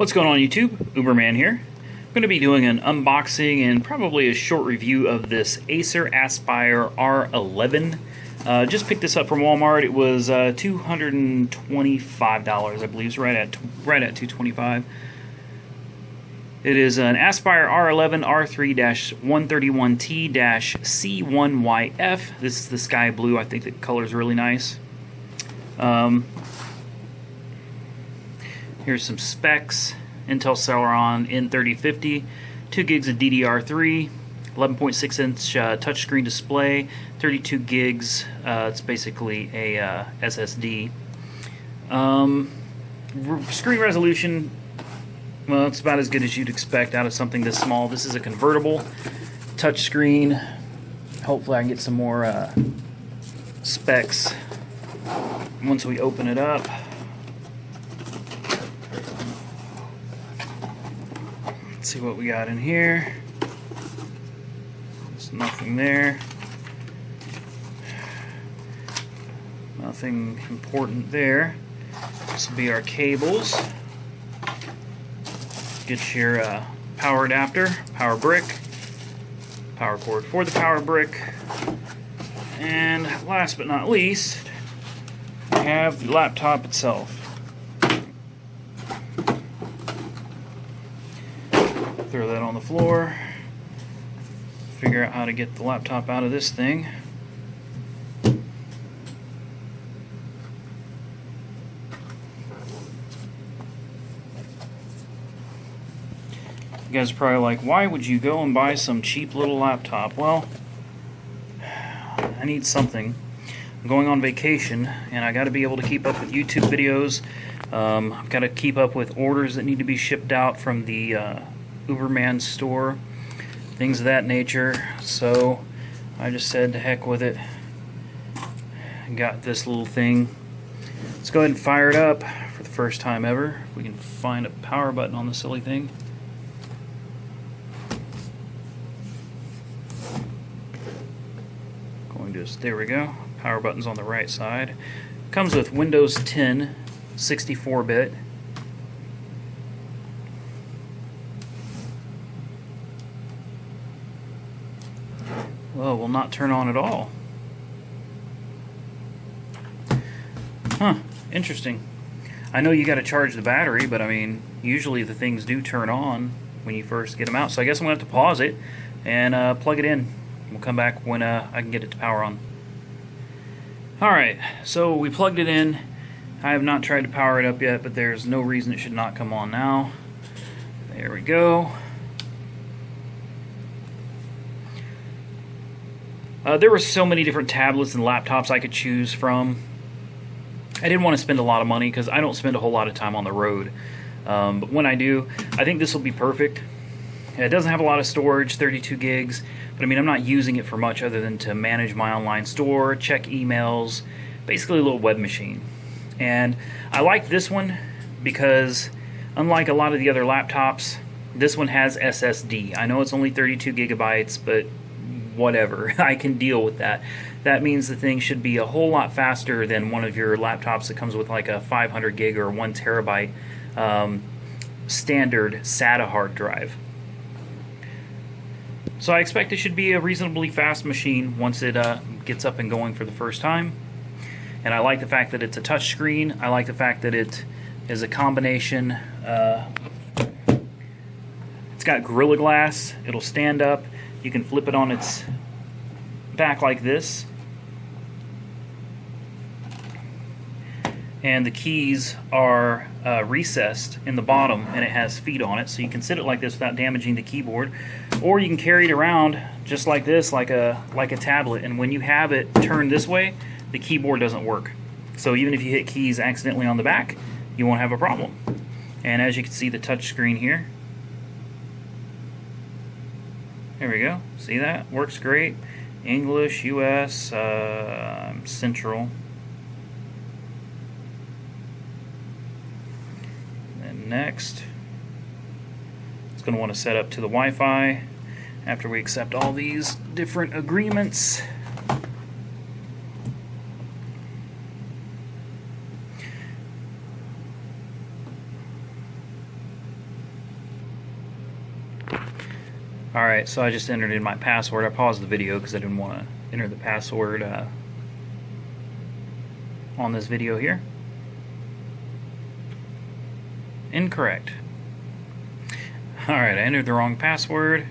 What's going on YouTube? Uberman here. I'm going to be doing an unboxing and probably a short review of this Acer Aspire R11. Just picked this up from Walmart. It was $225, I believe. It's right at $225. It is an Aspire R11 R3-131T-C1YF. This is the sky blue. I think the color is really nice. Here's some specs. Intel Celeron N3050, 2 gigs of DDR3, 11.6 inch touchscreen display, 32 gigs. It's basically a SSD. Screen resolution, well, it's about as good as you'd expect out of something this small. This is a convertible touchscreen. Hopefully I can get some more specs once we open it up. Let's see what we got in here. There's nothing there. Nothing important there. This will be our cables. Get your power adapter, power brick, power cord for the power brick, and last but not least, we have the laptop itself. Throw that on the floor, figure out how to get the laptop out of this thing. You guys are probably like, why would you go and buy some cheap little laptop? Well, I need something. I'm going on vacation and I got to be able to keep up with YouTube videos. I've got to keep up with orders that need to be shipped out from the Uberman store, things of that nature. So I just said to heck with it. Got this little thing. Let's go ahead and fire it up for the first time ever. If we can find a power button on the silly thing. There we go. Power button's on the right side. Comes with Windows 10 64-bit. Well, will not turn on at all. Huh, interesting. I know you got to charge the battery, but I mean, usually the things do turn on when you first get them out. So I guess I'm going to have to pause it and plug it in. We'll come back when I can get it to power on. Alright, so we plugged it in. I have not tried to power it up yet, but there's no reason it should not come on now. There we go. There were so many different tablets and laptops I could choose from. I didn't want to spend a lot of money because I don't spend a whole lot of time on the road. But when I do, I think this will be perfect. It doesn't have a lot of storage, 32 gigs, but I mean, I'm not using it for much other than to manage my online store, check emails, basically a little web machine. And I like this one because, unlike a lot of the other laptops, this one has SSD. I know it's only 32 gigabytes, but whatever, I can deal with that. That means the thing should be a whole lot faster than one of your laptops that comes with like a 500 gig or 1 terabyte standard SATA hard drive. So I expect it should be a reasonably fast machine once it gets up and going for the first time. And I like the fact that it's a touch screen. I like the fact that it is a combination. It's got Gorilla Glass. It'll stand up. You can flip it on its back like this. And the keys are recessed in the bottom, and it has feet on it, so you can sit it like this without damaging the keyboard, or you can carry it around just like this, like a tablet. And when you have it turned this way, the keyboard doesn't work. So even if you hit keys accidentally on the back, you won't have a problem. And as you can see, the touch screen here. There we go. See that? Works great. English, US, Central. Next, it's going to want to set up to the Wi-Fi after we accept all these different agreements. Alright, so I just entered in my password. I paused the video because I didn't want to enter the password on this video here. Incorrect. Alright, I entered the wrong password.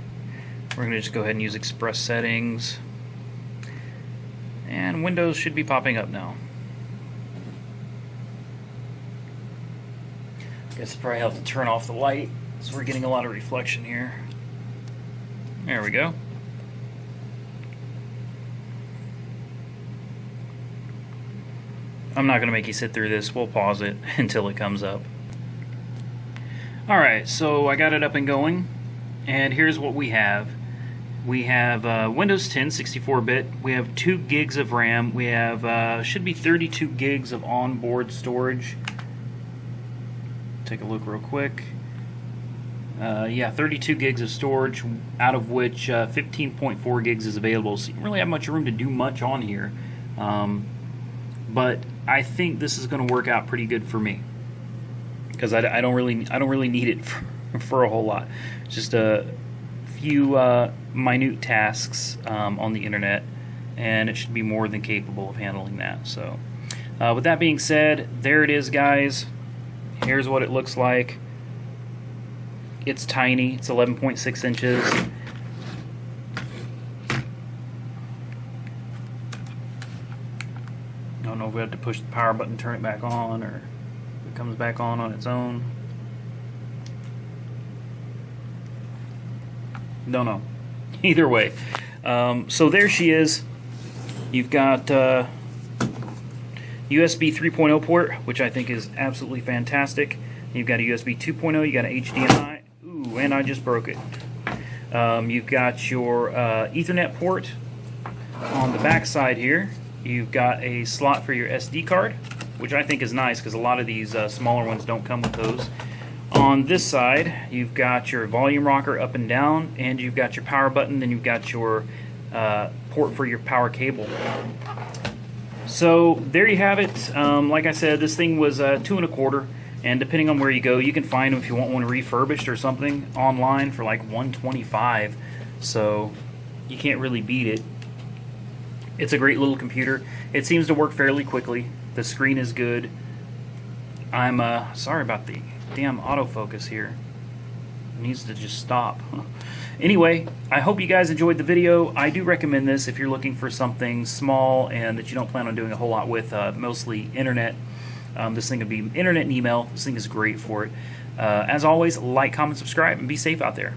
We're going to just go ahead and use Express Settings. And Windows should be popping up now. Guess I probably have to turn off the light, so we're getting a lot of reflection here. There we go. I'm not going to make you sit through this. We'll pause it until it comes up. Alright, so I got it up and going, and here's what we have. We have Windows 10 64-bit. We have 2 gigs of RAM. We have should be 32 gigs of onboard storage. Take a look real quick. Yeah, 32 gigs of storage, out of which 15.4 gigs is available. So you don't really have much room to do much on here. But I think this is going to work out pretty good for me, because I don't really need it for a whole lot. Just a few minute tasks on the internet, and it should be more than capable of handling that. So with that being said, there it is, guys. Here's what it looks like. It's tiny. It's 11.6 inches. I don't know if we have to push the power button, turn it back on, or if it comes back on its own. Don't know. Either way. So there she is. You've got USB 3.0 port, which I think is absolutely fantastic. You've got a USB 2.0, you got an HDMI. Ooh, and I just broke it. You've got your Ethernet port on the back side here. You've got a slot for your SD card, which I think is nice because a lot of these smaller ones don't come with those. On this side, you've got your volume rocker up and down, and you've got your power button, and you've got your port for your power cable. So there you have it. Like I said, this thing was $2 1/4, and depending on where you go, you can find them if you want one refurbished or something online for like $125. So you can't really beat it. It's a great little computer. It seems to work fairly quickly. The screen is good. I'm sorry about the damn autofocus here. It needs to just stop. Anyway, I hope you guys enjoyed the video. I do recommend this if you're looking for something small and that you don't plan on doing a whole lot with, mostly internet. This thing could be internet and email. This thing is great for it. As always, like, comment, subscribe, and be safe out there.